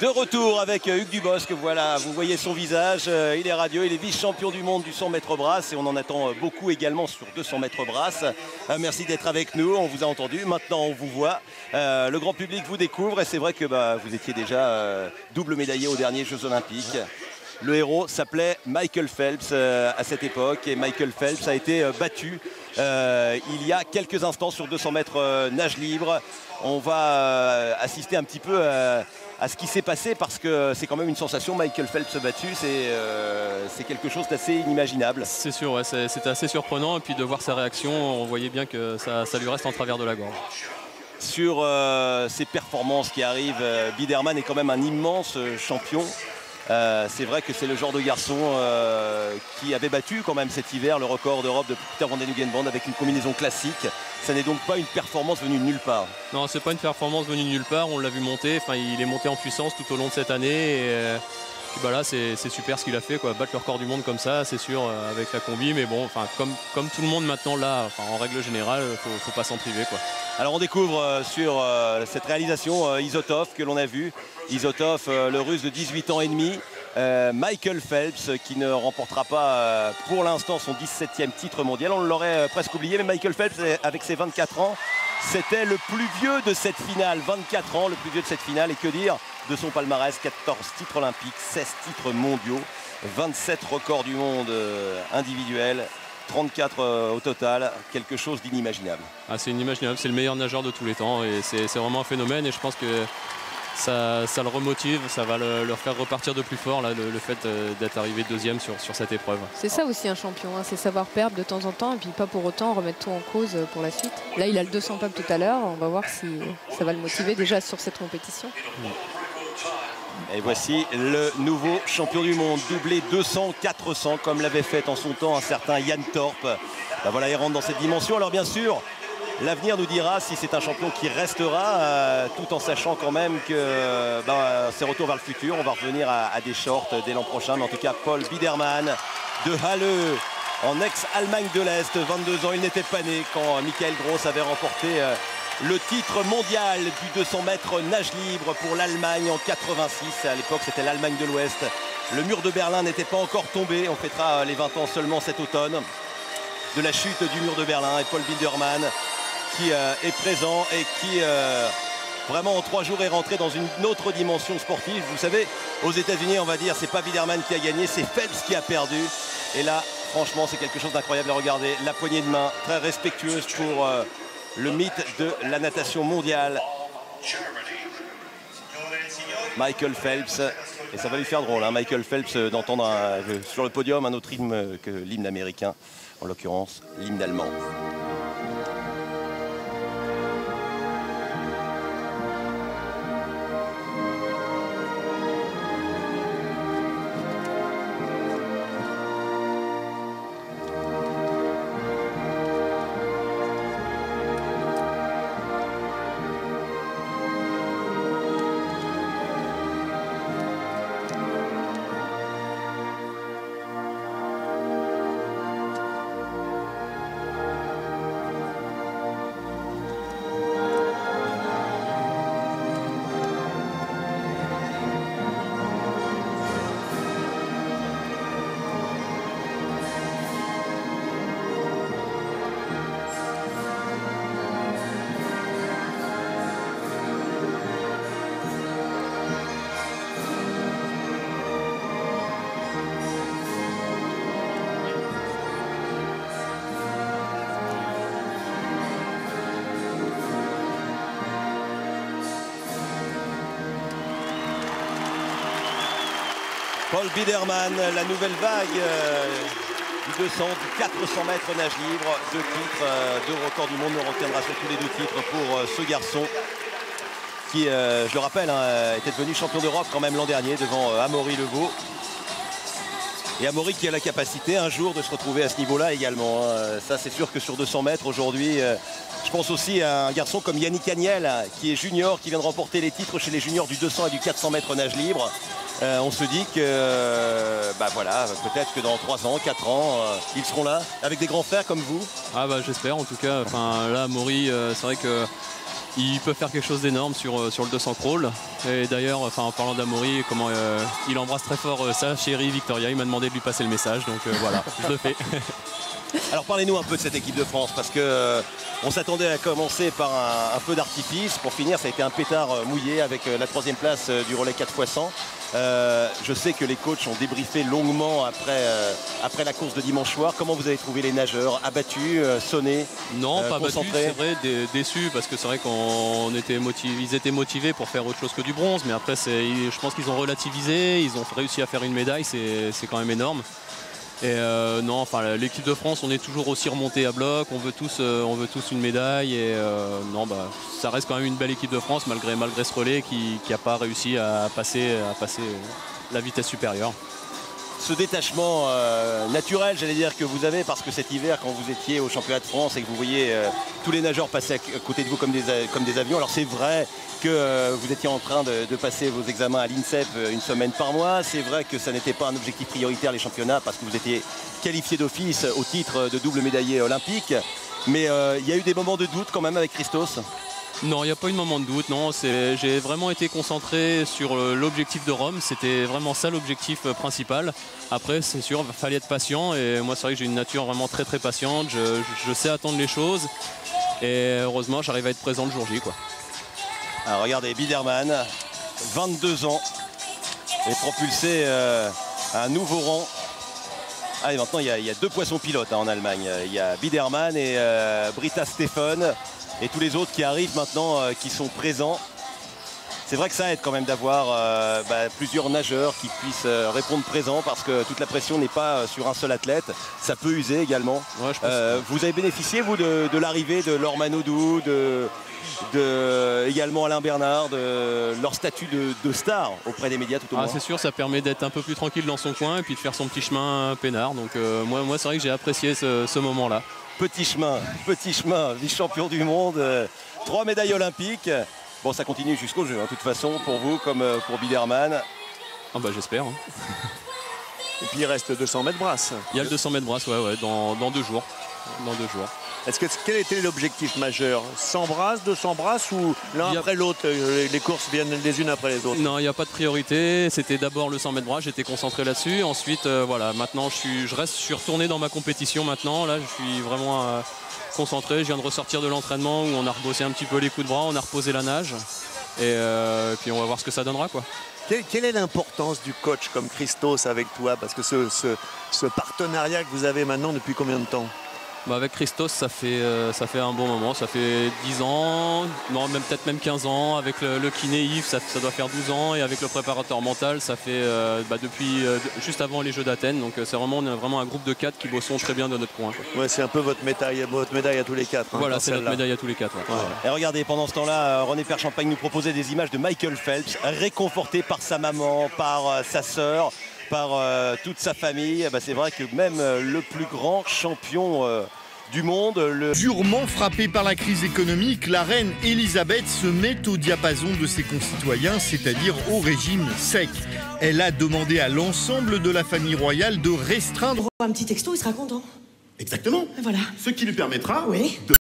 De retour avec Hugues Dubosc, voilà, vous voyez son visage, il est radieux, il est vice-champion du monde du 100 mètres brasse et on en attend beaucoup également sur 200 mètres brasse. Merci d'être avec nous, on vous a entendu, maintenant on vous voit, le grand public vous découvre et c'est vrai que vous étiez déjà double médaillé aux derniers Jeux Olympiques. Le héros s'appelait Michael Phelps à cette époque et Michael Phelps a été battu il y a quelques instants sur 200 mètres nage libre. On va assister un petit peu à ce qui s'est passé parce que c'est quand même une sensation. Michael Phelps battu, c'est quelque chose d'assez inimaginable. C'est sûr, ouais, c'était assez surprenant et puis de voir sa réaction, on voyait bien que ça lui reste en travers de la gorge. Sur ses performances qui arrivent, Biederman est quand même un immense champion. C'est vrai que c'est le genre de garçon qui avait battu quand même cet hiver le record d'Europe de Peter van den Hoogenband avec une combinaison classique. Ça n'est donc pas une performance venue de nulle part. Non, c'est pas une performance venue de nulle part, on l'a vu monter, enfin, il est monté en puissance tout au long de cette année et puis là c'est super ce qu'il a fait, quoi. Battre le record du monde comme ça, c'est sûr, avec la combi, mais bon, comme tout le monde maintenant là, en règle générale, faut pas s'en priver, quoi. Alors on découvre sur cette réalisation Izotov que l'on a vu. Izotov, le russe de 18 ans et demi. Michael Phelps qui ne remportera pas pour l'instant son 17e titre mondial. On l'aurait presque oublié, mais Michael Phelps avec ses 24 ans, c'était le plus vieux de cette finale. 24 ans, le plus vieux de cette finale. Et que dire de son palmarès? 14 titres olympiques, 16 titres mondiaux, 27 records du monde individuels. 34 au total, quelque chose d'inimaginable. Ah, c'est inimaginable, c'est le meilleur nageur de tous les temps et c'est vraiment un phénomène et je pense que ça le remotive, ça va le faire repartir de plus fort, là, le fait d'être arrivé deuxième sur cette épreuve. C'est ça aussi un champion, hein, c'est savoir perdre de temps en temps et puis pas pour autant remettre tout en cause pour la suite. Là il a le 200 pump tout à l'heure, on va voir si ça va le motiver déjà sur cette compétition. Et voici le nouveau champion du monde, doublé 200-400 comme l'avait fait en son temps un certain Yann Torp. Voilà, il rentre dans cette dimension. Alors bien sûr, l'avenir nous dira si c'est un champion qui restera, tout en sachant quand même que c'est retour vers le futur. On va revenir à des shorts dès l'an prochain. Mais en tout cas, Paul Biederman de Halle, en ex-Allemagne de l'Est, 22 ans. Il n'était pas né quand Michael Gross avait remporté le titre mondial du 200 mètres nage libre pour l'Allemagne en 86. À l'époque, c'était l'Allemagne de l'Ouest. Le mur de Berlin n'était pas encore tombé. On fêtera les 20 ans seulement cet automne de la chute du mur de Berlin. Et Paul Biederman qui est présent et qui vraiment en 3 jours est rentré dans une autre dimension sportive. Vous savez, aux États-Unis, on va dire, c'est pas Biederman qui a gagné, c'est Phelps qui a perdu. Et là, franchement, c'est quelque chose d'incroyable à regarder. La poignée de main très respectueuse pour le mythe de la natation mondiale, Michael Phelps. Et ça va lui faire drôle, hein, Michael Phelps, d'entendre sur le podium un autre hymne que l'hymne américain, en l'occurrence l'hymne allemand. Paul Biederman, la nouvelle vague du 200, du 400 mètres nage libre, 2 titres, 2 records du monde. On retiendra surtout les 2 titres pour ce garçon qui, je le rappelle, était devenu champion d'Europe quand même l'an dernier devant Amaury Levaux. Et Amaury qui a la capacité un jour de se retrouver à ce niveau-là également. Ça, c'est sûr que sur 200 mètres aujourd'hui, je pense aussi à un garçon comme Yannick Agnel qui est junior, qui vient de remporter les titres chez les juniors du 200 et du 400 mètres nage libre. On se dit que voilà, peut-être que dans 3 ans, 4 ans, ils seront là avec des grands frères comme vous. Ah j'espère en tout cas. Enfin là, Amaury, c'est vrai que Il peut faire quelque chose d'énorme sur le 200 crawl. Et d'ailleurs, en parlant d'Amaury, comment il embrasse très fort sa chérie Victoria. Il m'a demandé de lui passer le message, donc voilà, je le fais. Alors parlez-nous un peu de cette équipe de France, parce que on s'attendait à commencer par un feu d'artifice. Pour finir, ça a été un pétard mouillé avec la 3e place du relais 4x100. Je sais que les coachs ont débriefé longuement après la course de dimanche soir. Comment vous avez trouvé les nageurs? Abattus, sonnés? Non, pas battus, concentrés? c'est vrai, déçus, parce que c'est vrai qu'ils étaient motivés pour faire autre chose que du bronze. Mais après, je pense qu'ils ont relativisé, ils ont réussi à faire une médaille, c'est quand même énorme. Et non, enfin l'équipe de France, on est toujours aussi remonté à bloc, on veut tous une médaille et non, bah, ça reste quand même une belle équipe de France malgré ce relais qui n'a pas réussi à passer la vitesse supérieure. Ce détachement naturel, j'allais dire, que vous avez, parce que cet hiver, quand vous étiez au championnat de France et que vous voyez tous les nageurs passer à côté de vous comme des avions, alors c'est vrai que vous étiez en train de passer vos examens à l'INSEP une semaine par mois, c'est vrai que ça n'était pas un objectif prioritaire les championnats parce que vous étiez qualifié d'office au titre de double médaillé olympique, mais il y a eu des moments de doute quand même avec Christos. Non, il n'y a pas eu de moment de doute, non. J'ai vraiment été concentré sur l'objectif de Rome. C'était vraiment ça l'objectif principal. Après, c'est sûr, il fallait être patient. Et moi, c'est vrai que j'ai une nature vraiment très très patiente. Je sais attendre les choses. Et heureusement, j'arrive à être présent le jour J, quoi. Alors regardez, Biderman, 22 ans, est propulsé à un nouveau rang. Ah, et maintenant, il y a 2 poissons pilotes en Allemagne. Il y a Biderman et Britta Stephen. Et tous les autres qui arrivent maintenant, qui sont présents. C'est vrai que ça aide quand même d'avoir plusieurs nageurs qui puissent répondre présents parce que toute la pression n'est pas sur un seul athlète. Ça peut user également. Ouais, je pense vous avez bénéficié, vous, de l'arrivée de Laure Manodou, également Alain Bernard, de leur statut de star auprès des médias tout au moins. C'est sûr, ça permet d'être un peu plus tranquille dans son coin et puis de faire son petit chemin peinard. Donc moi c'est vrai que j'ai apprécié ce moment-là. Petit chemin, vice-champion du monde, 3 médailles olympiques. Bon, ça continue jusqu'au jeu, de toute façon, pour vous comme pour Biderman. Ah bah j'espère. Hein. Et puis il reste 200 mètres brasse. Il y a le 200 mètres brasse, ouais, dans 2 jours. Quel était l'objectif majeur? 100 brasses, 200 brasses ou l'un après l'autre, les courses viennent les unes après les autres? Non, il n'y a pas de priorité. C'était d'abord le 100 mètres brasse, j'étais concentré là-dessus. Ensuite, voilà, maintenant je suis retourné dans ma compétition maintenant. Là, je suis vraiment concentré. Je viens de ressortir de l'entraînement où on a rebossé un petit peu les coups de bras, on a reposé la nage. Et puis on va voir ce que ça donnera, quoi. Quelle est l'importance du coach comme Christos avec toi? Parce que ce partenariat que vous avez maintenant depuis combien de temps? Avec Christos, ça fait un bon moment, ça fait 10 ans, non, peut-être même 15 ans. Avec le kiné Yves, ça doit faire 12 ans. Et avec le préparateur mental, ça fait depuis juste avant les Jeux d'Athènes. Donc c'est vraiment un groupe de 4 qui bossons très bien dans notre coin. Ouais, c'est un peu votre médaille à tous les 4. Hein, voilà, c'est notre médaille à tous les 4. Ouais. Ouais. Et regardez, pendant ce temps-là, René Père-Champagne nous proposait des images de Michael Phelps, réconforté par sa maman, par sa sœur, par toute sa famille. C'est vrai que même le plus grand champion du monde, Durement frappée par la crise économique, la reine Elisabeth se met au diapason de ses concitoyens, c'est-à-dire au régime sec. Elle a demandé à l'ensemble de la famille royale de restreindre... Un petit texto, il sera content. Exactement. Voilà. Ce qui lui permettra Oui. de